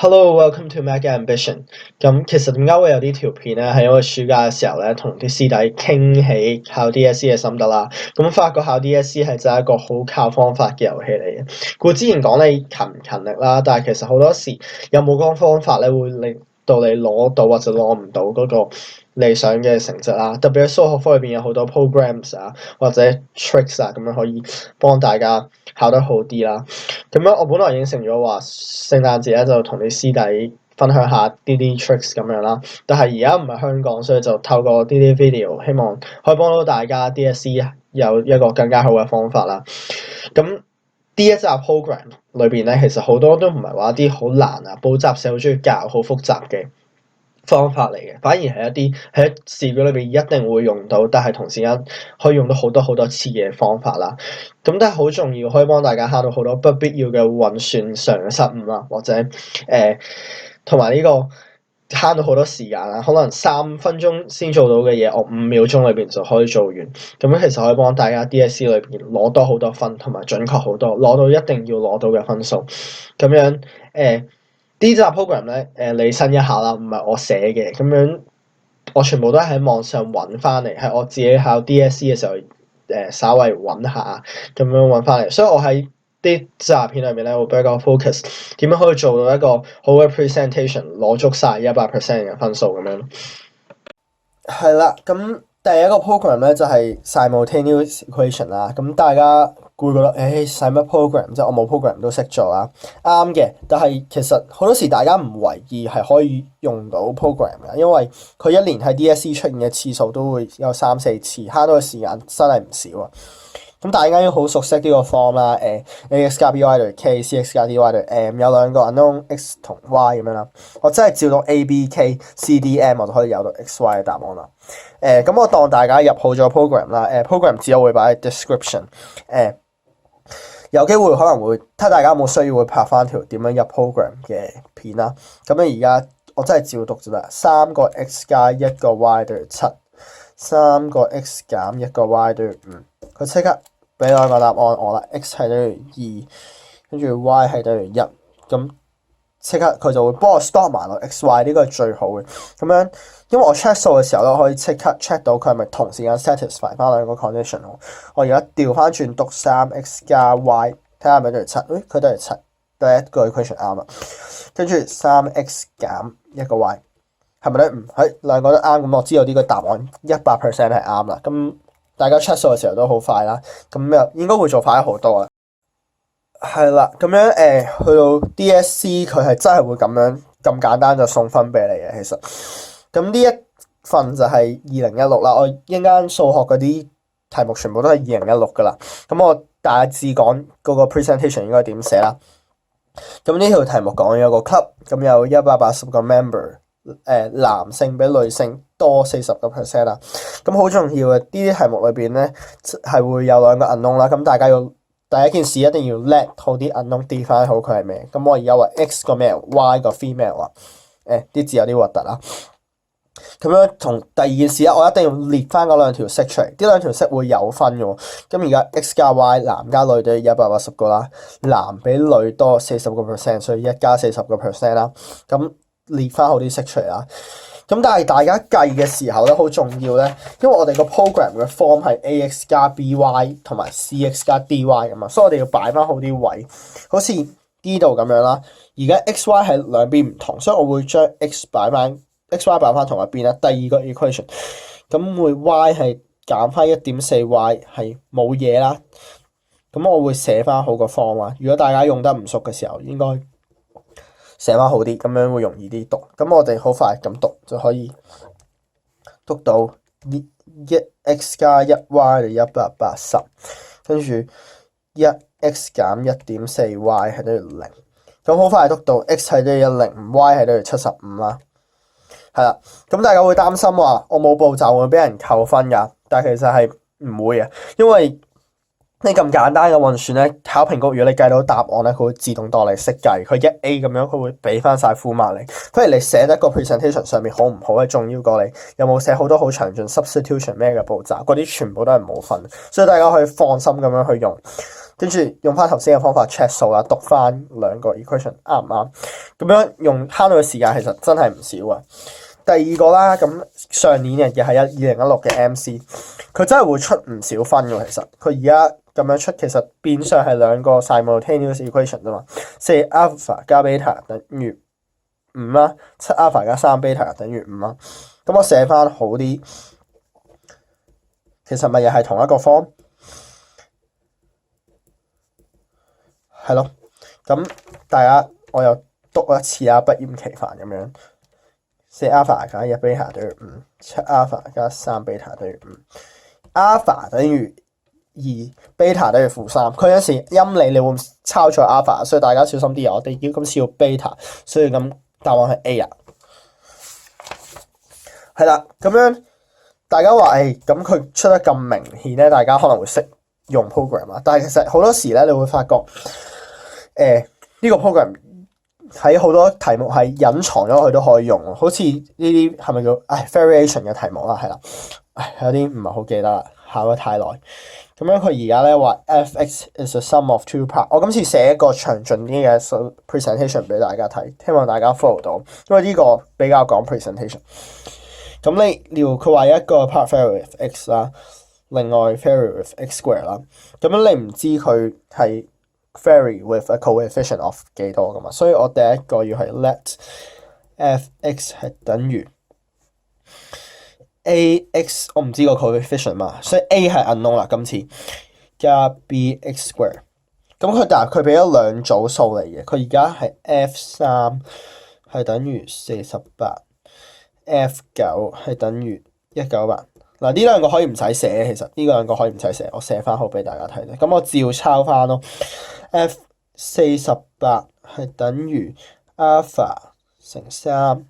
Hello, welcome to Mega Ambition。咁其實點解會有呢條片咧？係因為暑假嘅時候咧，同啲師弟傾起考 DSE 嘅心得啦。咁發覺考 DSE 係真係一個好靠方法嘅遊戲嚟嘅。故之前講你勤唔勤力啦，但係其實好多時有冇嗰個方法咧，會令到你攞到或者攞唔到嗰個理想嘅成績啦。特別喺數學科裏邊有好多 programs 啊，或者 tricks 啊，咁樣可以幫大家考得好啲啦。咁樣我本來應承咗話聖誕節咧就同啲師弟分享下啲 tricks 咁樣啦，但係而家唔係香港，所以就透過啲 video，希望可以幫到大家 DSE 有一個更加好嘅方法啦。咁呢一集 program 裏邊咧，其實好多都唔係話啲好難啊，補習社好中意教好複雜嘅方法嚟嘅，反而係一啲喺試卷裏邊一定會用到，但係同時間可以用到好多好多次嘅方法啦。咁都係好重要，可以幫大家慳到好多不必要嘅運算上嘅失誤啦，或者同埋呢個慳到好多時間啦。可能3分鐘先做到嘅嘢，我5秒鐘裏邊就可以做完。咁樣其實可以幫大家 DSE 裏邊攞多好多分，同埋準確好多，攞到一定要攞到嘅分數。咁樣呢集 program 咧，理身一下啦，唔係我寫嘅，咁樣我全部都係喺網上揾翻嚟，係我自己考 DSE 嘅時候稍微揾下咁樣揾翻嚟，所以我喺啲集片裏面咧會比較 focus 點樣可以做到一個好嘅 presentation，攞足晒100% 嘅分數咁樣。係啦，咁第一個 program 咧就係 simultaneous equation 啦，咁大家會覺得使乜 program 即係我冇 program 都識做啦，啱嘅。但係其實好多時大家唔為意係可以用到 program 嘅，因為佢一年喺 DSE 出現嘅次數都會有3-4次，慳到嘅時間真係唔少啊。咁大家要好熟悉呢個 form 啦，ax 加 by 等於 k，cx 加 dy 等於 m， 有兩個 unknown x 同 y 咁樣啦。我真係照到 a、b、k、c、d、m， 我就可以有到 x、y 嘅答案啦。咁我當大家入好咗 program 啦，program 之後會擺喺 description。有機會可能會睇大家有冇需要會拍翻條點樣入 program 嘅片啦。咁你而家我真係照讀啫啦，3個 x 加1個 y 等於7，3個 x 減1個 y 等於5。佢即刻俾兩個答案我啦 ，x 係等於2，跟住 y 係等於1，咁即刻佢就會幫我 stop 埋落 x、y， 呢個係最好嘅。咁樣因為我 check 數嘅時候咧，可以即刻 check 到佢係咪同時間 satisfy 翻兩個 condition。我而家調翻轉讀3x 加 y， 睇下係咪等於7？佢等於7，第一個 equation 啱啦。跟住3x 減1個 y， 係咪等於5？兩個都啱，咁我知道呢個答案100% 係啱啦。咁大家 check 數嘅時候都好快啦，咁又應該會做快好多啦。係啦，咁樣去到 DSE 佢係真係會咁簡單就送分俾你嘅。其實咁呢一份就係2016啦，我一陣間數學嗰啲題目全部都係2016噶啦。咁我大致講嗰個 presentation 應該點寫啦。咁呢條題目講有個 club， 咁有180個 member， 男性比女性多40% 啦。咁好重要嘅呢啲題目裏邊咧係會有兩個 unknown 啦。咁大家要第一件事一定要 let 好啲 unknown define 好佢係咩。咁我而家話 x 個 male，y 個 female 啊，啲字有啲核突啦。咁樣同第二件事我一定要列翻嗰兩條式出嚟，呢兩條式會有分嘅。咁而家 x 加 y 男加女都180個啦，男比女多40%，所以1加40% 啦。咁列翻好啲式出嚟啦。咁但係大家計嘅時候咧，好重要咧，因為我哋個 program 嘅 form 係 ax 加 by 同埋 cx 加 dy 咁嘛，所以我哋要擺翻好啲位，好似呢度咁樣啦。而家 x y 係兩邊唔同，所以我會將 x y 擺翻同一邊啦。第二個 equation 咁會 y 係減翻 1.4y 係冇嘢啦。咁我會寫翻好個 form 啊。如果大家用得唔熟嘅時候，應該寫翻好啲，咁樣會容易啲讀。咁我哋好快咁讀就可以讀到 1x 加 1y 係180，跟住 1x 減 1.4y 係等於0。咁好快讀到 x 係等於105，y 係等於75啦。係啦，咁大家會擔心話我冇步驟會俾人扣分㗎，但係其實係唔會嘅，因為你咁簡單嘅運算咧，考評局如果你計到答案咧，佢會自動當你識計，佢1A 咁樣佢會俾翻晒 full mark你。不如你寫得個 presentation 上面好唔好咧，重要過你有冇寫好多好詳盡 substitution 咩嘅步驟，嗰啲全部都係冇分，所以大家可以放心咁樣去用。跟住用翻頭先嘅方法 check 數啦，讀翻兩個 equation 啱唔啱？咁樣用慳到嘅時間其實真係唔少啊。第二個啦，咁上年嘅係2016嘅 MC，佢真係會出唔少分嘅。其實佢而家咁樣出，其實變相係兩個 simultaneous equation 啫嘛。4 alpha 加 beta 等於5啦，7 alpha 加3 beta 等於5啦。咁我寫翻好啲，其實咪又係同一個 form， 係咯。咁大家我又讀一次啦，不厭其煩咁樣。4 alpha 加1 beta 等於5， 7 alpha 加3 beta 等於5。alpha 等於2 ，beta 等於-3。佢有時陰你會抄錯 alpha，所以大家小心啲啊！我哋今次要 beta， 所以咁答案係 A 啊。係啦，咁樣大家話咁佢出得咁明顯咧，大家可能會識用 program 啊。但係其實好多時咧，你會發覺呢個 program 喺好多題目係隱藏咗佢都可以用，好似呢啲係咪叫variation 嘅題目啦？係啦，有啲唔係好記得啦，考得太耐。咁樣佢而家咧話 f(x) is a sum of two parts。我今次寫一個詳盡啲嘅 presentation 俾大家睇，希望大家 follow 到，因為呢個比較講 presentation。咁你佢話一個 part vary with x 啦，另外 vary with x square 啦。咁樣你唔知佢係vary with a coefficient of 幾多噶嘛？所以我第一個要係 let f(x) 係等於 ax， 我唔知個 coefficient 嘛，所以 a 係 unknown 啦。今次加 bx square， 咁佢俾咗兩組數嚟嘅，佢而家係 f3係等於48，f9係等於198。嗱，呢兩個可以唔使寫，其實呢兩個可以唔使寫，我寫翻好俾大家睇咧。咁我照抄翻咯。f48係等於 alpha 乘3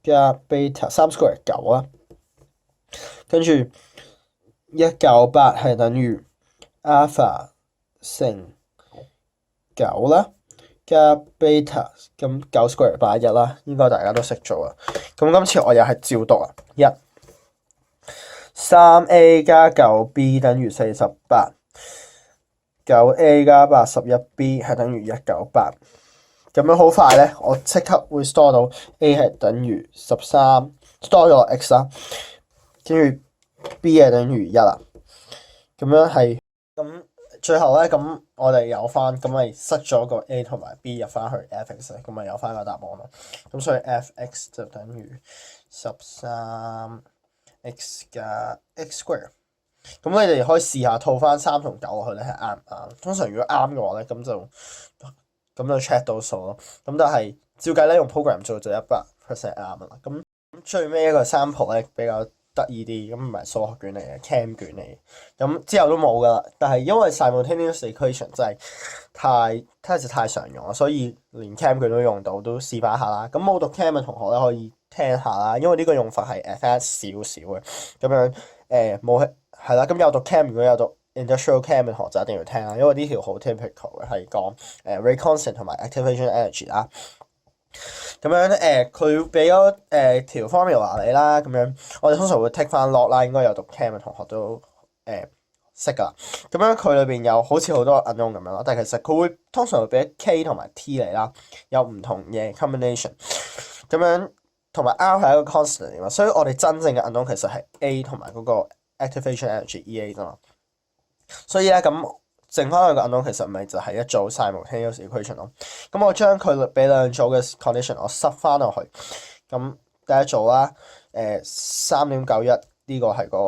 加 beta 3 square 9啦。跟住198係等於 alpha 乘9啦，加 beta 咁9 square 81啦，應該大家都識做啊。咁今次我又係照讀啊，3a 加 9b 等於48， 9a 加 81b 係等於198。咁樣好快咧，我即刻會 store 到 a 係等於13 store 咗 x 啦，跟住 b 係等於1啦。咁樣係咁最後咧，咁我哋有翻，咁咪塞咗個 a 同埋 b 入翻去 f(x) 咧，咁咪有翻個答案咯。咁所以 f(x) 就等於13x 加 x square。咁你哋可以試下套翻3同9落去咧，係啱唔啱？通常如果啱嘅話咧，咁就 check 到數咯。咁但係照計咧，用 program 做就100% 啱啦。咁最尾一個 sample 咧比較得意啲，咁唔係數學卷嚟嘅 Chem 卷嚟嘅，咁之後都冇噶啦。但係因為 simultaneous equation 真係太常用啦，所以連 Chem 卷都用到，都示範下啦。咁冇讀 Chem 嘅同學咧可以聽下啦，因為呢個用法係 advanced 少少嘅。咁樣冇係啦，咁有讀 Chem 如果有讀 industrial Chem 嘅同學就一定要聽啦，因為呢條好 typical 嘅係講rate constant 同埋 activation energy 啦。咁樣佢俾咗條 formula 你啦，咁樣我哋通常會 take 翻 log 啦，應該有讀 Chem 嘅同學都識噶啦。咁樣佢裏邊有好似好多 unknown 咁樣咯，但係其實佢會通常會俾 K 同埋 T 嚟啦，有唔同嘅 combination。咁樣同埋 R 係一個 constant 嚟嘛，所以我哋真正嘅 unknown 其實係 A 同埋嗰個 activation energy EA 啫嘛。所以咧咁剩翻兩個 unknown 其實咪就係一組 simultaneous equation 咯。咁我將佢俾兩組嘅 condition 我塞翻落去。咁第一組啦，3.91呢個係個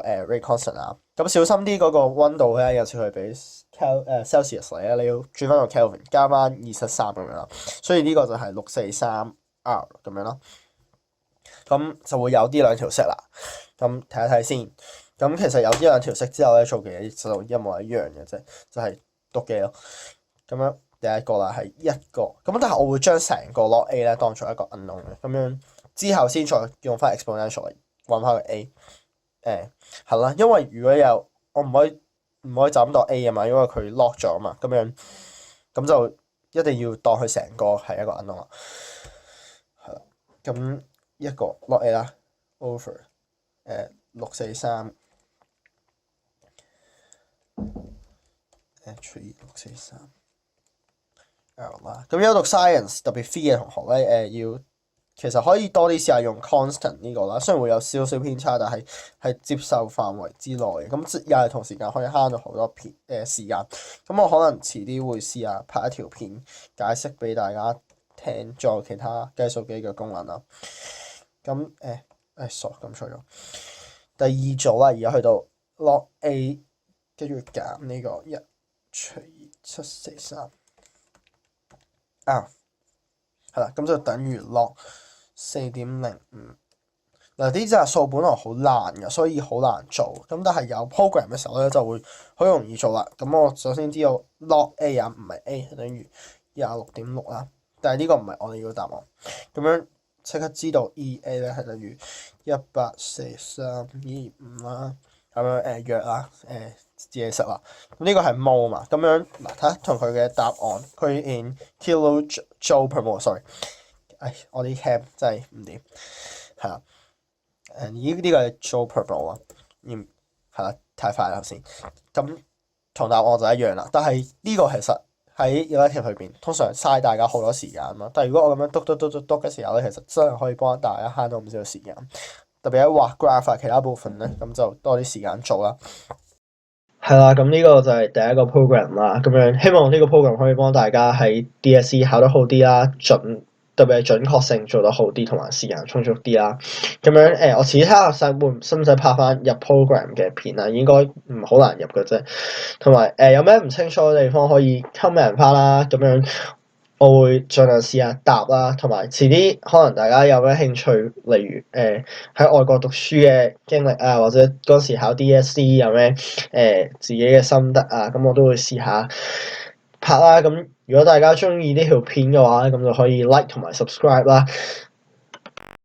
rate constant 啊。咁小心啲嗰個溫度咧，有時佢俾 Celsius 嚟咧，你要轉翻個 Kelvin 加翻23咁樣啦。所以呢個就係643R 咁樣咯。咁就會有啲兩條式啦。咁睇一睇先。咁其實有啲兩條式之後咧，做嘅嘢就一模一樣嘅啫，就係讀記咯。咁樣第一個啦係1個，咁但係我會將成個 log A 咧當做一個 unknown 嘅，咁樣之後先再用翻 exponential 嚟揾翻個 A。係啦，因為如果有我唔可以就咁當 A 啊嘛，因為佢 lock 咗啊嘛，咁樣咁就一定要當佢成個係一個 unknown 啦。係啦，咁一個 log A 啦 over 643。H2643L 啦。咁有讀 science 特別 free 嘅同學咧，其實可以多啲試下用 constant 呢個啦，雖然會有少少偏差，但係接受範圍之內嘅。咁又係同時間可以慳到好多時間。咁我可能遲啲會試下拍一條片解釋俾大家聽，仲有其他計數機嘅功能啦。咁咁錯咗。第二組啦，而家去到 log A， 跟住減呢個1/743啊，係啦，咁就等於 log 4.05。嗱，啲真係數本來好難嘅，所以好難做。咁但係有 program 嘅時候咧，就會好容易做啦。咁我首先知道 log A 啊，唔係 A，等於26.6啦。但係呢個唔係我哋要答案。咁樣即刻知道 EA 咧係等於143.25啦。咁樣約啦，自己識啦。咁呢個係 mole 嘛。咁樣嗱，睇下同佢嘅答案，佢 in kilojoule per mole。sorry，我啲 cam 真係唔掂，係啦。呢個係 joule per mole 啊，係啦，太快啦頭先。咁同答案就一樣啦，但係呢個其實喺 elective 裏邊通常嘥大家好多時間嘛。但係如果我咁樣篤嘅時候咧，其實真係可以幫大家慳到唔少時間。特別喺畫 graph 其他部分咧，咁就多啲時間做啦。係啦，咁呢個就係第一個 program 啦。咁樣希望呢個 program 可以幫大家喺 DSE 考得好啲啦，特別係準確性做得好啲，同埋時間充足啲啦。咁樣我遲啲睇下使唔使拍翻入 program 嘅片啊？應該唔好難入嘅啫。同埋有咩唔清楚嘅地方可以 comment 翻啦。咁樣我會盡量試下答啦。同埋遲啲可能大家有咩興趣，例如喺外國讀書嘅經歷啊，或者嗰時考 DSE 有咩自己嘅心得啊，咁我都會試下拍啦。咁如果大家中意呢條片嘅話，咁就可以 like 同埋 subscribe 啦。